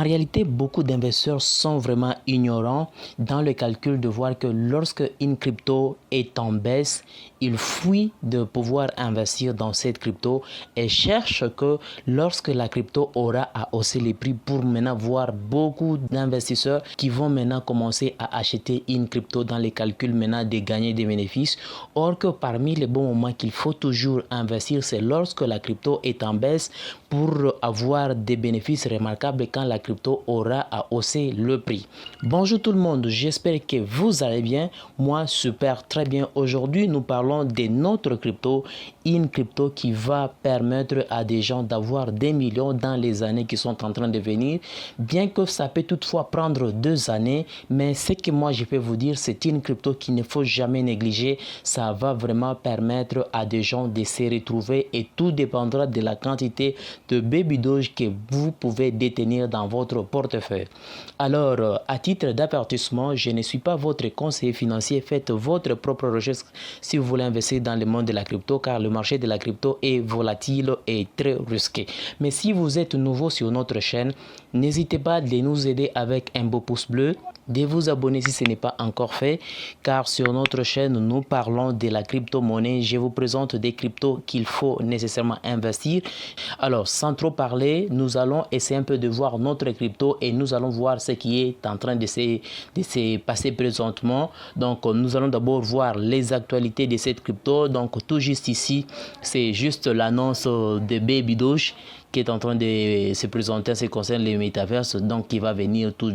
réalité, beaucoup d'investisseurs sont vraiment ignorants dans le calcul de voir que lorsque une crypto est en baisse, ils fuient de pouvoir investir dans cette crypto et cherchent que lorsque la crypto aura à hausser les prix pour maintenant voir beaucoup d'investisseurs qui vont maintenant commencer à acheter une crypto dans les calculs maintenant de gagner des bénéfices. Or que parmi les bons moments qu'il faut toujours investir, c'est lorsque la crypto est en baisse pour avoir des bénéfices remarquables quand la crypto aura à hausser le prix. Bonjour tout le monde, j'espère que vous allez bien. Moi, super, très bien. Aujourd'hui, nous parlons de notre crypto, une crypto qui va permettre à des gens d'avoir des millions dans les années qui sont en train de venir. Bien que ça peut toutefois prendre 2 années, mais ce que moi je peux vous dire, c'est une crypto qu'il ne faut jamais négliger. Ça va vraiment permettre à des gens de se retrouver et tout dépendra de la quantité de Baby Doge que vous pouvez détenir dans votre portefeuille. Alors, à titre d'avertissement, je ne suis pas votre conseiller financier. Faites votre propre recherche si vous voulez investir dans le monde de la crypto, car le marché de la crypto est volatile et très risqué. Mais si vous êtes nouveau sur notre chaîne, n'hésitez pas de nous aider avec un beau pouce bleu, de vous abonner si ce n'est pas encore fait, car sur notre chaîne, nous parlons de la crypto-monnaie. Je vous présente des cryptos qu'il faut nécessairement investir. Alors, sans trop parler, nous allons essayer un peu de voir notre crypto et nous allons voir ce qui est en train de se passer présentement. Donc, nous allons d'abord voir les actualités de cette crypto. Donc, tout juste ici, c'est juste l'annonce de Baby Doge qui est en train de se présenter en ce qui concerne les métaverses, donc qui va venir tout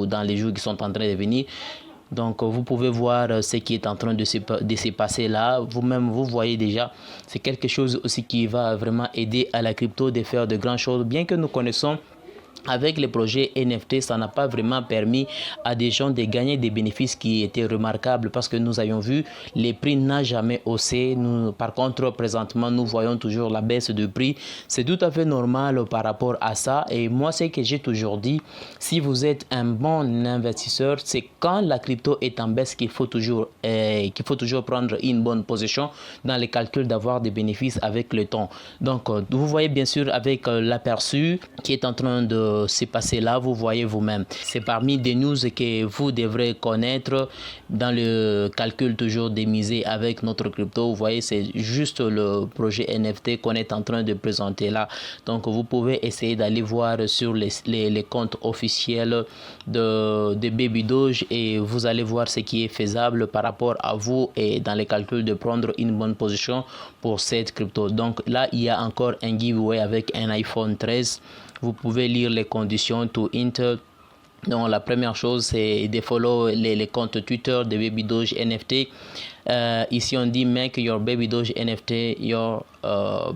dans les jours qui sont en train de venir. Donc vous pouvez voir ce qui est en train de se passer là. Vous-même, vous voyez déjà, c'est quelque chose aussi qui va vraiment aider à la crypto de faire de grandes choses, bien que nous connaissons. Avec les projets NFT, ça n'a pas vraiment permis à des gens de gagner des bénéfices qui étaient remarquables parce que nous avions vu les prix n'ont jamais haussé. Par contre, présentement, nous voyons toujours la baisse de prix. C'est tout à fait normal par rapport à ça. Et moi, ce que j'ai toujours dit, si vous êtes un bon investisseur, c'est quand la crypto est en baisse qu'il faut toujours prendre une bonne position dans les calculs d'avoir des bénéfices avec le temps. Donc, vous voyez bien sûr avec l'aperçu qui est en train de se passer là, vous voyez vous-même. C'est parmi des news que vous devrez connaître dans le calcul toujours des misées avec notre crypto. Vous voyez, c'est juste le projet NFT qu'on est en train de présenter là. Donc, vous pouvez essayer d'aller voir sur les comptes officiels de Baby Doge et vous allez voir ce qui est faisable par rapport à vous et dans les calculs de prendre une bonne position pour cette crypto. Donc là, il y a encore un giveaway avec un iPhone 13. Vous pouvez lire les conditions to enter. Donc la première chose, c'est de follow les comptes Twitter de Baby Doge NFT. Ici on dit make your Baby Doge NFT your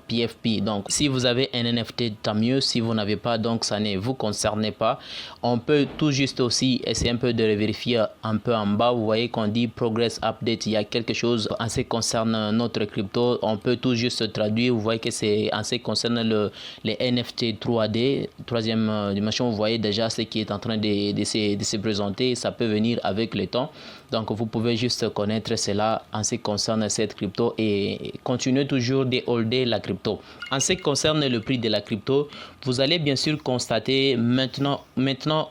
PFP. Donc si vous avez un NFT, tant mieux. Si vous n'avez pas, donc ça ne vous concerne pas. On peut tout juste aussi essayer un peu de vérifier un peu en bas. Vous voyez qu'on dit progress update. Il y a quelque chose en ce qui concerne notre crypto. On peut tout juste traduire. Vous voyez que c'est en ce qui concerne les NFT 3D, troisième dimension. Vous voyez déjà ce qui est en train de se présenter. Ça peut venir avec le temps. Donc vous pouvez juste connaître cela en ce qui concerne cette crypto et continuer toujours de holder la crypto. En ce qui concerne le prix de la crypto, vous allez bien sûr constater maintenant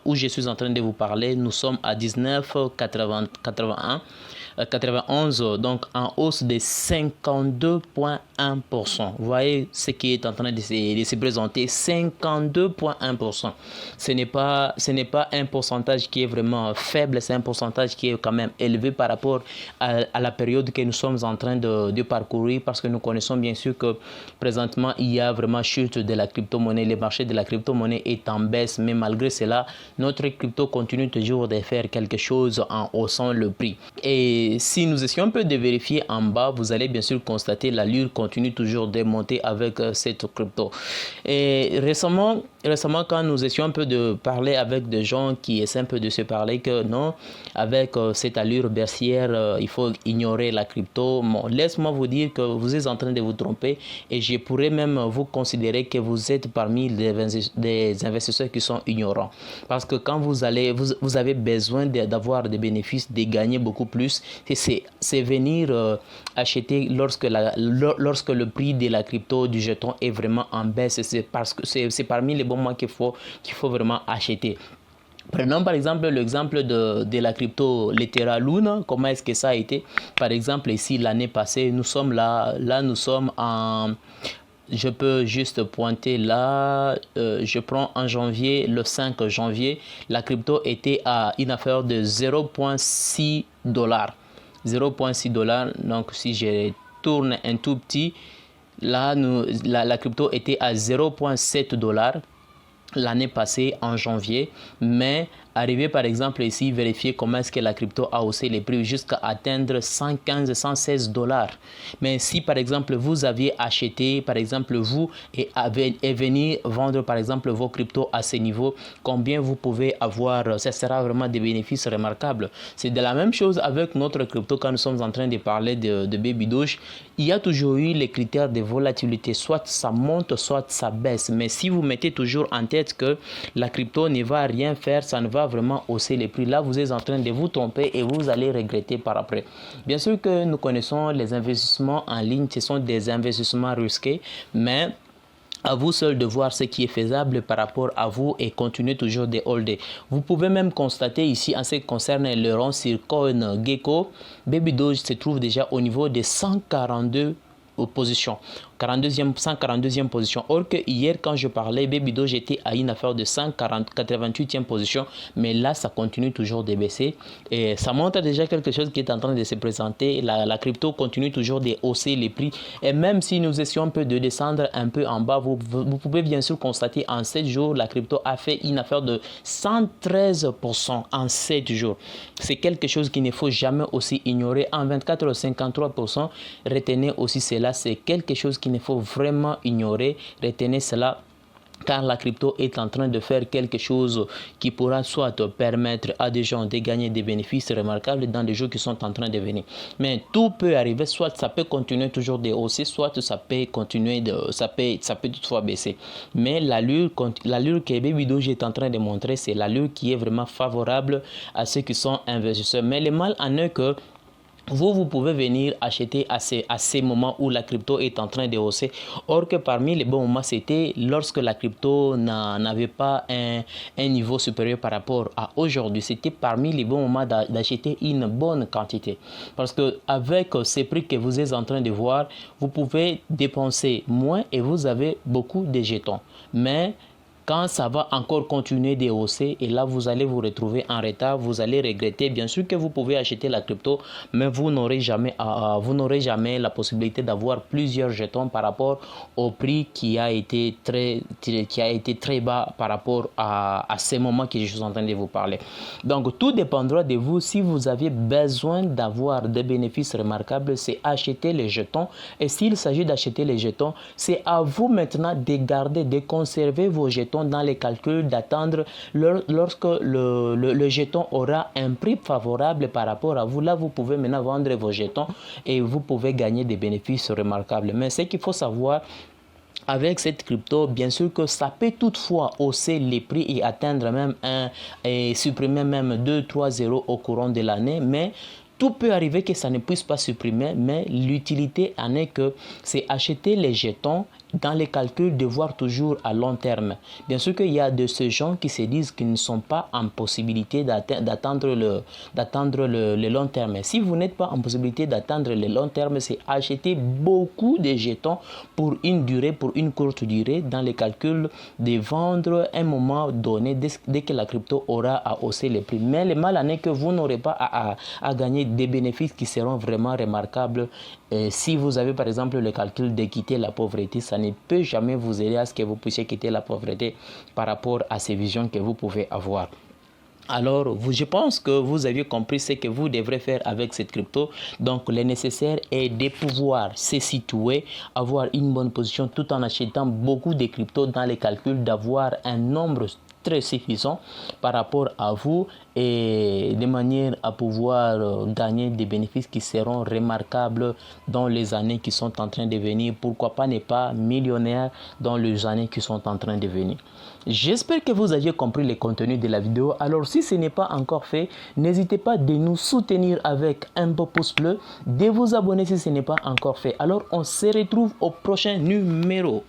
où je suis en train de vous parler, nous sommes à 19,91, donc en hausse de 52,1%. Vous voyez ce qui est en train de se présenter, 52,1%. Ce n'est pas un pourcentage qui est vraiment faible, c'est un pourcentage qui est quand même élevé par rapport à la période que nous sommes en train de parcourir, parce que nous connaissons bien sûr que présentement il y a vraiment chute de la crypto-monnaie, le marché de la crypto-monnaie est en baisse, mais malgré cela, notre crypto continue toujours de faire quelque chose en haussant le prix. Et si nous essayons un peu de vérifier en bas, vous allez bien sûr constater l'allure continue toujours de monter avec cette crypto. Et récemment, quand nous essayons un peu de parler avec des gens qui essaient un peu de se parler que non, avec cette allure baissière, il faut ignorer la crypto. Bon, laisse-moi vous dire que vous êtes en train de vous tromper et je pourrais même vous considérer que vous êtes parmi des investisseurs qui sont ignorants. Parce que quand vous avez besoin d'avoir des bénéfices, de gagner beaucoup plus, c'est venir acheter lorsque le prix de la crypto, du jeton est vraiment en baisse. C'est parce que c'est parmi les bons selon moi qu'il faut vraiment acheter. Prenons par exemple l'exemple de la crypto Lethera Luna. Comment est-ce que ça a été? Par exemple, ici, l'année passée, nous sommes là nous sommes en... Je peux juste pointer là, je prends en janvier, le 5 janvier, la crypto était à une affaire de 0,6 $. 0,6 $. Donc, si je tourne un tout petit, là, la crypto était à 0,7 $ l'année passée en janvier, mais arrivé par exemple ici, vérifier comment est-ce que la crypto a haussé les prix jusqu'à atteindre 115, 116 $. Mais si par exemple vous aviez acheté par exemple vous et venir vendre par exemple vos cryptos à ces niveaux, combien vous pouvez avoir? Ça sera vraiment des bénéfices remarquables. C'est de la même chose avec notre crypto quand nous sommes en train de parler de Baby Doge. Il y a toujours eu les critères de volatilité, soit ça monte, soit ça baisse. Mais si vous mettez toujours en tête que la crypto ne va rien faire, ça ne va vraiment hausser les prix, là vous êtes en train de vous tromper et vous allez regretter par après. Bien sûr que nous connaissons les investissements en ligne, ce sont des investissements risqués, mais à vous seul de voir ce qui est faisable par rapport à vous et continuer toujours de holder. Vous pouvez même constater ici en ce qui concerne le rond sur CoinGecko, Baby Doge se trouve déjà au niveau de 142 positions. 142e position. Or que hier, quand je parlais, Baby Doge était à une affaire de 188e position. Mais là, ça continue toujours de baisser. Et ça montre déjà quelque chose qui est en train de se présenter. La crypto continue toujours de hausser les prix. Et même si nous essayons un peu de descendre un peu en bas, vous pouvez bien sûr constater en 7 jours, la crypto a fait une affaire de 113% en 7 jours. C'est quelque chose qu'il ne faut jamais aussi ignorer. En 24 53%, retenez aussi cela, c'est quelque chose qu'il ne faut vraiment ignorer. Retenez cela, car la crypto est en train de faire quelque chose qui pourra soit permettre à des gens de gagner des bénéfices remarquables dans des jours qui sont en train de venir. Mais tout peut arriver, soit ça peut continuer toujours de hausser, soit ça peut continuer ça peut toutefois baisser. Mais l'allure que Baby Doge est en train de montrer, c'est l'allure qui est vraiment favorable à ceux qui sont investisseurs. Mais le mal en est que vous pouvez venir acheter à ces moments où la crypto est en train de hausser. Or que parmi les bons moments, c'était lorsque la crypto n'avait pas un niveau supérieur par rapport à aujourd'hui. C'était parmi les bons moments d'acheter une bonne quantité. Parce que avec ces prix que vous êtes en train de voir, vous pouvez dépenser moins et vous avez beaucoup de jetons. Mais quand ça va encore continuer de hausser, et là vous allez vous retrouver en retard, vous allez regretter. Bien sûr que vous pouvez acheter la crypto, mais vous n'aurez jamais la possibilité d'avoir plusieurs jetons par rapport au prix qui a été très bas par rapport à ces moments que je suis en train de vous parler. Donc tout dépendra de vous. Si vous avez besoin d'avoir des bénéfices remarquables, c'est acheter les jetons. Et s'il s'agit d'acheter les jetons, c'est à vous maintenant de garder, de conserver vos jetons dans les calculs, d'attendre lorsque le jeton aura un prix favorable par rapport à vous. Là, vous pouvez maintenant vendre vos jetons et vous pouvez gagner des bénéfices remarquables. Mais ce qu'il faut savoir avec cette crypto, bien sûr que ça peut toutefois hausser les prix et atteindre même et supprimer même 2-3 zéros au courant de l'année, mais tout peut arriver que ça ne puisse pas supprimer, mais l'utilité en est que c'est acheter les jetons dans les calculs de voir toujours à long terme. Bien sûr qu'il y a de ces gens qui se disent qu'ils ne sont pas en possibilité d'attendre le long terme. Si vous n'êtes pas en possibilité d'attendre le long terme, c'est acheter beaucoup de jetons pour une durée, pour une courte durée, dans les calculs de vendre à un moment donné dès que la crypto aura à hausser les prix. Mais le mal en est que vous n'aurez pas à gagner des bénéfices qui seront vraiment remarquables. Si vous avez par exemple le calcul de quitter la pauvreté, ça ne peut jamais vous aider à ce que vous puissiez quitter la pauvreté par rapport à ces visions que vous pouvez avoir. Alors, je pense que vous avez compris ce que vous devrez faire avec cette crypto. Donc, le nécessaire est de pouvoir se situer, avoir une bonne position tout en achetant beaucoup de cryptos dans les calculs, d'avoir un nombre très suffisant par rapport à vous et de manière à pouvoir gagner des bénéfices qui seront remarquables dans les années qui sont en train de venir. Pourquoi pas ne pas millionnaire dans les années qui sont en train de venir. J'espère que vous avez compris le contenu de la vidéo. Alors si ce n'est pas encore fait, n'hésitez pas de nous soutenir avec un beau pouce bleu, de vous abonner si ce n'est pas encore fait. Alors on se retrouve au prochain numéro.